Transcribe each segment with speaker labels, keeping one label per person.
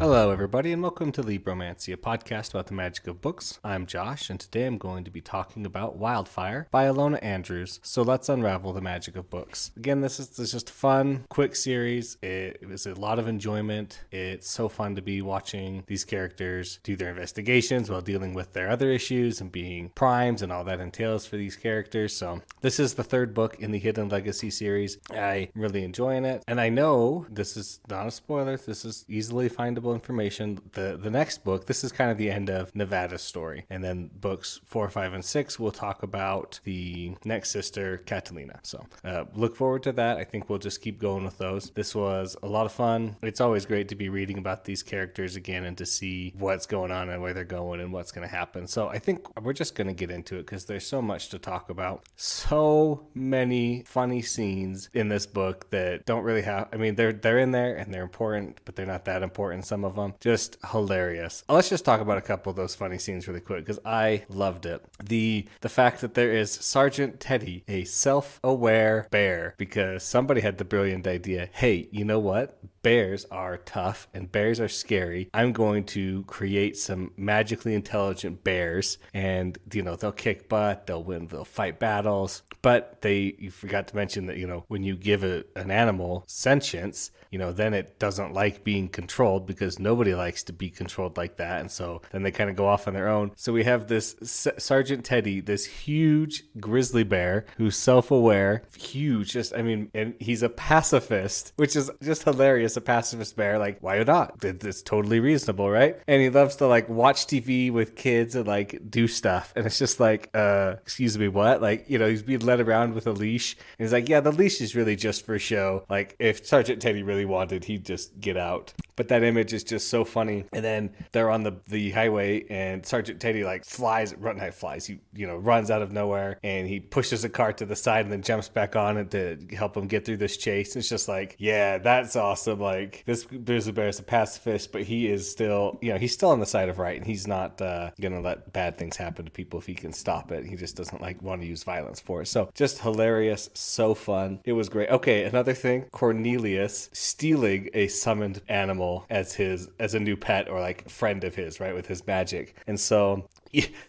Speaker 1: Hello, everybody, and welcome to Libromancy, a podcast about the magic of books. I'm Josh, and today I'm going to be talking about Wildfire by Alona Andrews. So let's unravel the magic of books. Again, this is just a fun, quick series. It was a lot of enjoyment. It's so fun to be watching these characters do their investigations while dealing with their other issues and being primes and all that entails for these characters. So this is the third book in the Hidden Legacy series. I'm really enjoying it, and I know this is not a spoiler. This is easily findable information. The next book, this is kind of the end of Nevada's story, and then books 4, 5, and 6 we'll talk about the next sister, Catalina. So look forward to that. I think we'll just keep going with those. This was a lot of fun. It's always great to be reading about these characters again and to see what's going on and where they're going and what's going to happen. So I think we're just going to get into it because there's so much to talk about. So many funny scenes in this book that don't really have, I mean, they're in there and they're important, but they're not that important, some of them. Just hilarious. Let's just talk about a couple of those funny scenes really quick because I loved it. The fact that there is Sergeant Teddy, a self-aware bear, because somebody had the brilliant idea, hey, you know what? Bears are tough and bears are scary. I'm going to create some magically intelligent bears, and they'll kick butt, they'll win, they'll fight battles. But you forgot to mention that when you give an animal sentience, then it doesn't like being controlled because nobody likes to be controlled like that. And so then they kind of go off on their own. So we have this Sergeant Teddy, this huge grizzly bear who's self-aware, huge, and he's a pacifist, which is just hilarious. A pacifist bear, like, why not? It's totally reasonable, right? And he loves to watch TV with kids and do stuff. And it's just excuse me, what? He's being led around with a leash. And he's like, yeah, the leash is really just for show. If Sergeant Teddy really wanted, he'd just get out. But that image is just so funny. And then they're on the highway, and Sergeant Teddy runs out of nowhere, and he pushes a car to the side and then jumps back on it to help him get through this chase. It's just yeah, that's awesome. This grizzly bear is a pacifist, but he is still, he's still on the side of right, and he's not gonna let bad things happen to people if he can stop it. He just doesn't want to use violence for it. So just hilarious, so fun. It was great. Okay, another thing, Cornelius stealing a summoned animal as a new pet or friend of his, right, with his magic. And so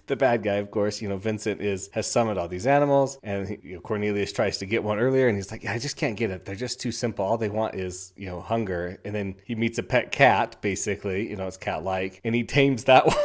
Speaker 1: the bad guy, of course, Vincent has summoned all these animals, and Cornelius tries to get one earlier, and he's like, yeah, I just can't get it. They're just too simple. All they want is, hunger. And then he meets a pet cat, basically, it's cat-like, and he tames that one.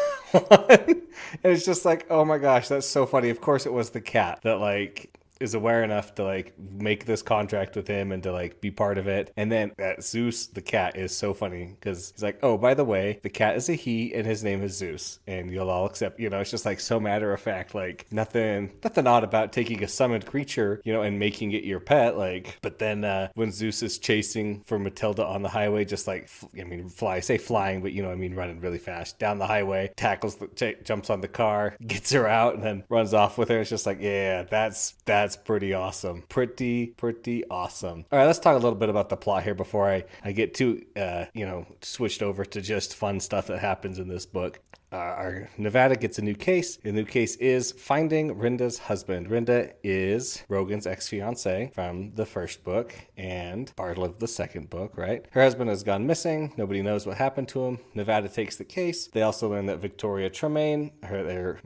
Speaker 1: And it's just oh my gosh, that's so funny. Of course it was the cat that is aware enough to make this contract with him and to be part of it. And then Zeus, the cat, is so funny because he's like, oh, by the way, the cat is a he and his name is Zeus, and you'll all accept, it's just so matter of fact, nothing odd about taking a summoned creature, and making it your pet. But then when Zeus is chasing for Matilda on the highway, just flying, but running really fast down the highway, jumps on the car, gets her out, and then runs off with her. It's just yeah, that's pretty awesome. Pretty awesome. All right, let's talk a little bit about the plot here before I get too, switched over to just fun stuff that happens in this book. Our Nevada gets a new case. The new case is finding Rinda's husband. Rinda is Rogan's ex-fiance from the first book and part of the second book, right? Her husband has gone missing. Nobody knows what happened to him. Nevada takes the case. They also learn that Victoria Tremaine, their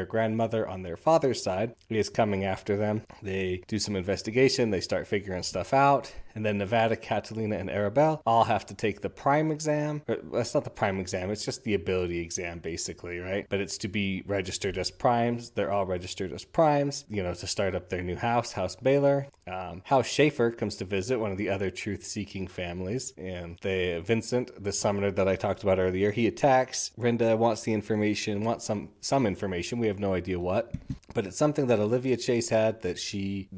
Speaker 1: grandmother on their father's side, is coming after them. They do some investigation. They start figuring stuff out. And then Nevada, Catalina, and Arabelle all have to take the prime exam. That's not the prime exam. It's just the ability exam, basically, right? But it's to be registered as primes. They're all registered as primes, to start up their new house, House Baylor. House Schaefer comes to visit, one of the other truth-seeking families. And Vincent, the summoner that I talked about earlier, he attacks. Rinda wants the information, wants some information. We have no idea what. But it's something that Olivia Chase had that she,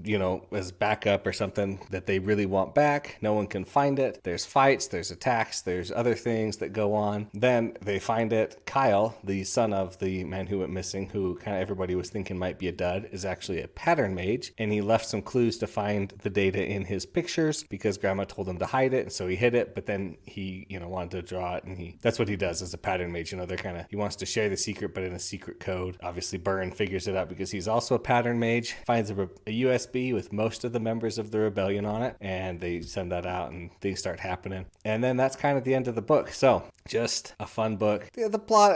Speaker 1: as backup or something that they really want back. No one can find it. There's fights, there's attacks, there's other things that go on. Then they find it. Kyle, the son of the man who went missing, who kind of everybody was thinking might be a dud, is actually a pattern mage. And he left some clues to find the data in his pictures because Grandma told him to hide it. And so he hid it, but then he, wanted to draw it. And that's what he does as a pattern mage. He wants to share the secret, but in a secret code. Obviously, Byrne figures it out because he's also a pattern mage, finds a USB with most of the members of the rebellion on it, and and they send that out and things start happening. And then that's kind of the end of the book. So just a fun book. The plot,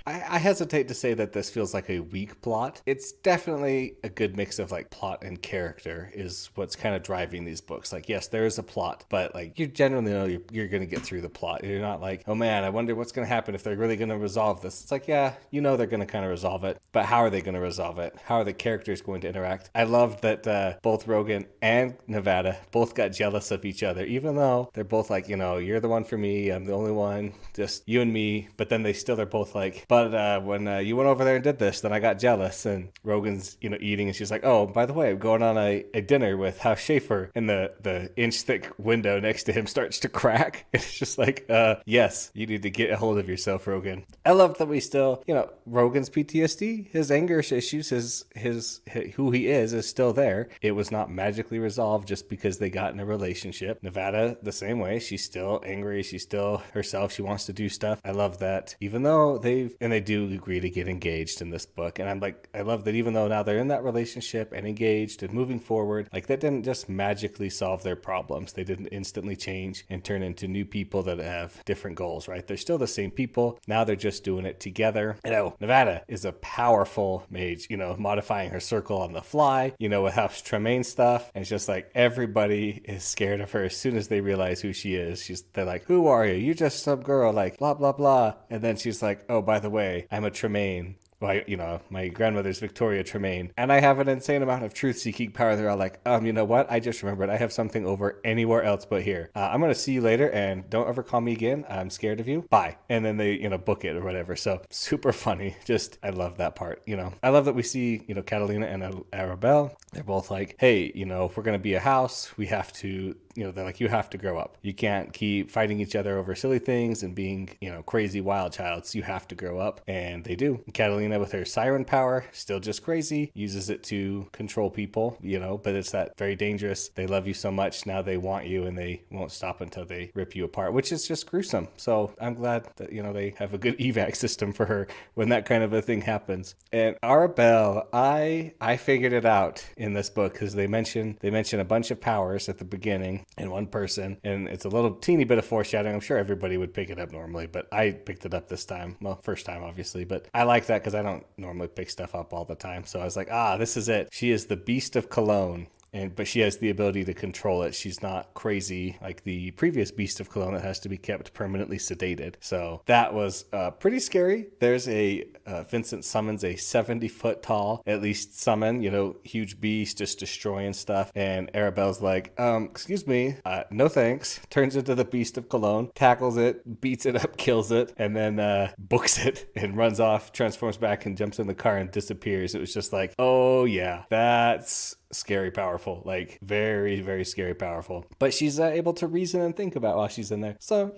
Speaker 1: I hesitate to say that this feels like a weak plot. It's definitely a good mix of like plot and character is what's kind of driving these books. Like, yes, there is a plot, but like you generally know you're going to get through the plot. You're not like, oh man, I wonder what's going to happen if they're really going to resolve this. It's like, yeah, you know they're going to kind of resolve it, but how are they going to resolve it? How are the characters going to interact? I loved that both Rogan and Nevada both got jealous of each other, even though they're both like, you're the one for me, I'm the only one, just you and me. But then they're both like, but when you went over there and did this, then I got jealous. And Rogan's eating, and she's like, oh, by the way, I'm going on a dinner with House Schaefer, and the inch thick window next to him starts to crack. It's just like, yes, you need to get a hold of yourself, Rogan. I love that we still, Rogan's PTSD, his anger issues, his who he is still there. It was not magically resolved just because they got in a relationship. Nevada, the same way. She's still angry. She's still herself. She wants to do stuff. I love that even though they do agree to get engaged in this book. And I love that even though now they're in that relationship and engaged and moving forward, like that didn't just magically solve their problems. They didn't instantly change and turn into new people that have different goals, right? They're still the same people. Now they're just doing it together. Nevada is a powerful mage, modifying her circle on the fly, with House Tremaine stuff. And it's just like everybody is scared of her as soon as they realize who she is. They're like, who are you? You're just some girl, like blah, blah, blah. And then she's like, oh, by the way, I'm a Tremaine. Well, my grandmother's Victoria Tremaine, and I have an insane amount of truth-seeking power. They're all like, you know what? I just remembered I have something over anywhere else but here. I'm going to see you later, and don't ever call me again. I'm scared of you. Bye. And then they, book it or whatever. So super funny. I love that part. I love that we see, Catalina and Arabelle. They're both like, hey, if we're going to be a house, we have to, they're like, you have to grow up. You can't keep fighting each other over silly things and being, crazy wild childs. You have to grow up. And they do. Catalina, with her siren power, still just crazy, uses it to control people, but it's that very dangerous. They love you so much. Now they want you, and they won't stop until they rip you apart, which is just gruesome. So I'm glad that, they have a good evac system for her when that kind of a thing happens. And Arabelle, I figured it out in this book because they mention a bunch of powers at the beginning in one person, and it's a little teeny bit of foreshadowing. I'm sure everybody would pick it up normally, but I picked it up this time. Well, first time obviously, but I like that because I don't normally pick stuff up all the time. So I was like, this is it. She is the Beast of Cologne. But she has the ability to control it. She's not crazy like the previous Beast of Cologne that has to be kept permanently sedated. So that was pretty scary. There's Vincent summons a 70-foot tall, at least summon, huge beast just destroying stuff. And Arabelle's like, excuse me, no thanks. Turns into the Beast of Cologne, tackles it, beats it up, kills it, and then books it and runs off, transforms back and jumps in the car and disappears. It was just like, oh yeah, that's scary powerful, like very, very scary powerful. But she's able to reason and think about while she's in there. So,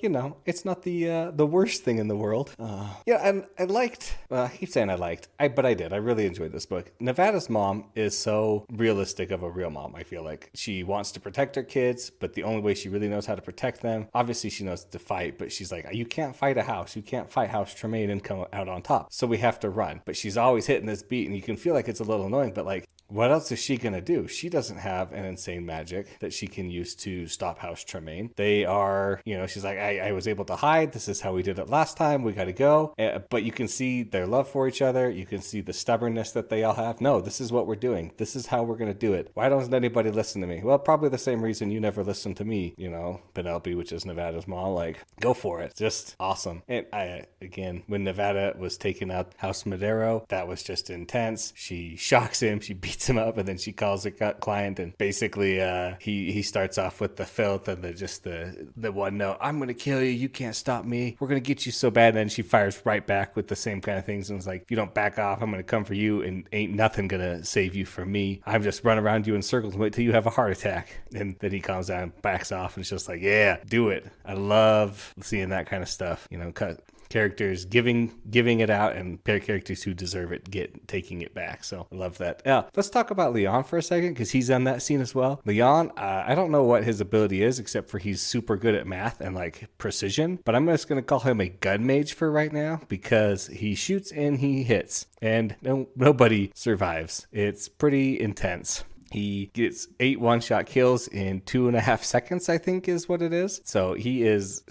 Speaker 1: it's not the worst thing in the world. And I liked, I keep saying but I did. I really enjoyed this book. Nevada's mom is so realistic of a real mom, I feel like. She wants to protect her kids, but the only way she really knows how to protect them, obviously she knows to fight, but she's like, you can't fight a house. You can't fight House Tremaine and come out on top. So we have to run. But she's always hitting this beat, and you can feel like it's a little annoying, but like, what else is she going to do? She doesn't have an insane magic that she can use to stop House Tremaine. They are, she's like, I was able to hide. This is how we did it last time. We got to go. But you can see their love for each other. You can see the stubbornness that they all have. No, this is what we're doing. This is how we're going to do it. Why doesn't anybody listen to me? Well, probably the same reason you never listened to me, Penelope, which is Nevada's mom. Like, go for it. Just awesome. And again, when Nevada was taking out House Madero, that was just intense. She shocks him. She beats him up, and then she calls her client, and basically he starts off with the filth and the one note, I'm gonna kill you, you can't stop me, we're gonna get you so bad. And then she fires right back with the same kind of things and is like, if you don't back off, I'm gonna come for you, and ain't nothing gonna save you from me. I'm just run around you in circles and wait till you have a heart attack. And then he comes out and backs off, and it's just like, yeah, do it. I love seeing that kind of stuff, characters giving it out, and characters who deserve it taking it back. So I love that. Yeah, let's talk about Leon for a second, because he's on that scene as well. Leon, I don't know what his ability is, except for he's super good at math and like precision, but I'm just going to call him a gun mage for right now, because he shoots and he hits, and nobody survives. It's pretty intense. He gets 8 one-shot kills in 2.5 seconds, I think is what it is. So he is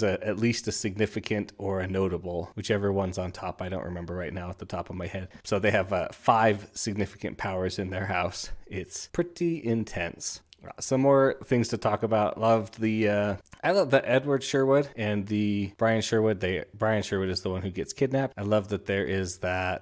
Speaker 1: at least a significant or a notable, whichever one's on top. I don't remember right now at the top of my head. So they have 5 significant powers in their house. It's pretty intense. Some more things to talk about. I love the Edward Sherwood and the Brian Sherwood. Brian Sherwood is the one who gets kidnapped. I love that there is the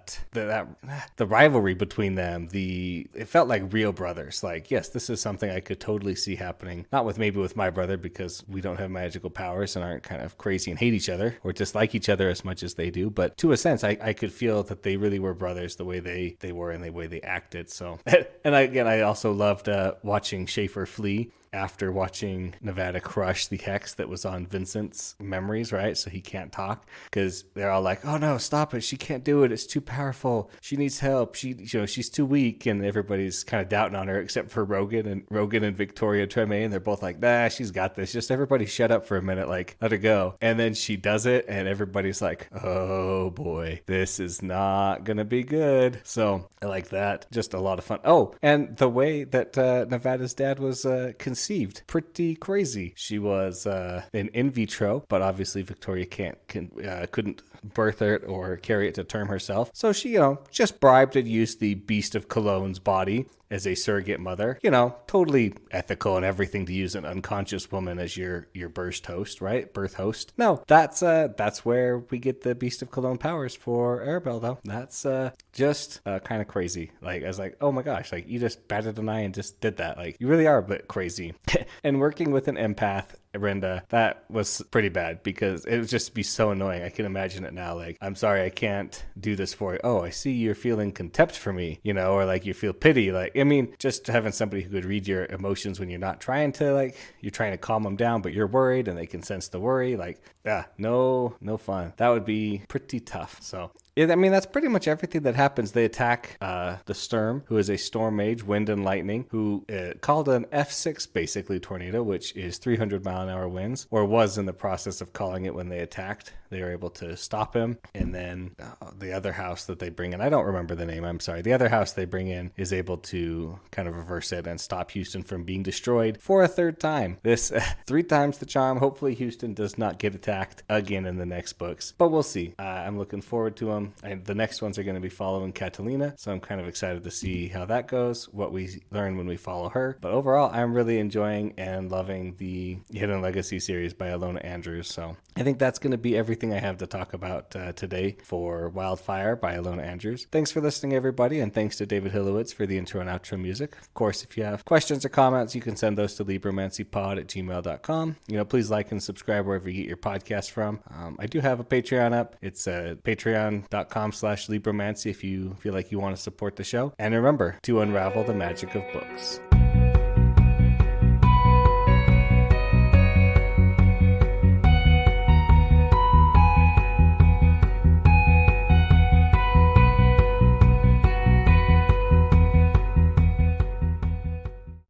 Speaker 1: rivalry between them. It felt like real brothers. Like, yes, this is something I could totally see happening. Not with my brother, because we don't have magical powers and aren't kind of crazy and hate each other or dislike each other as much as they do. But to a sense, I could feel that they really were brothers, the way they were and the way they acted. So, and I also loved watching Schaefer flee after watching Nevada crush the hex that was on Vincent's memories, right? So he can't talk, because they're all like, oh no, stop it. She can't do it. It's too powerful. She needs help. She's too weak. And everybody's kind of doubting on her except for Rogan and Victoria Tremaine. And they're both like, nah, she's got this. Just everybody shut up for a minute. Like, let her go. And then she does it. And everybody's like, oh boy, this is not going to be good. So I like that. Just a lot of fun. Oh, and the way that Nevada's dad was conceived, pretty crazy. She was in vitro, but obviously Victoria couldn't birth it or carry it to term herself. So she, just bribed and used the Beast of Cologne's body as a surrogate mother. Totally ethical and everything to use an unconscious woman as your birth host, right? Birth host. No, that's where we get the Beast of Cologne powers for Arabelle, though. That's just kind of crazy. Like, I was like, oh my gosh, like, you just batted an eye and just did that. Like, you really are a bit crazy. And working with an empath, Brenda, that was pretty bad, because it would just be so annoying. I can imagine it now. Like, I'm sorry, I can't do this for you. Oh, I see you're feeling contempt for me, or like you feel pity. Like, I mean, just having somebody who could read your emotions when you're not trying to, you're trying to calm them down, but you're worried and they can sense the worry. Like, no fun. That would be pretty tough. So, I mean, that's pretty much everything that happens. They attack the Sturm, who is a storm mage, wind and lightning, who called an F6 basically tornado, which is 300-mile-an-hour winds, or was in the process of calling it when they attacked. They were able to stop him. And then the other house that they bring in, I don't remember the name, I'm sorry. The other house they bring in is able to kind of reverse it and stop Houston from being destroyed for a third time. This 3 times the charm. Hopefully Houston does not get attacked again in the next books, but we'll see. I'm looking forward to them. And the next ones are going to be following Catalina, so I'm kind of excited to see how that goes, what we learn when we follow her. But overall, I'm really enjoying and loving the Hidden Legacy series by Alona Andrews. So I think that's going to be everything I have to talk about today for Wildfire by Alona Andrews. Thanks for listening, everybody, and thanks to David Hillowitz for the intro and outro music. Of course, if you have questions or comments, you can send those to libromancypod@gmail.com. Please like and subscribe wherever you get your podcast from. I do have a Patreon up. It's patreon.com/Libromancy if you feel like you want to support the show. And remember to unravel the magic of books.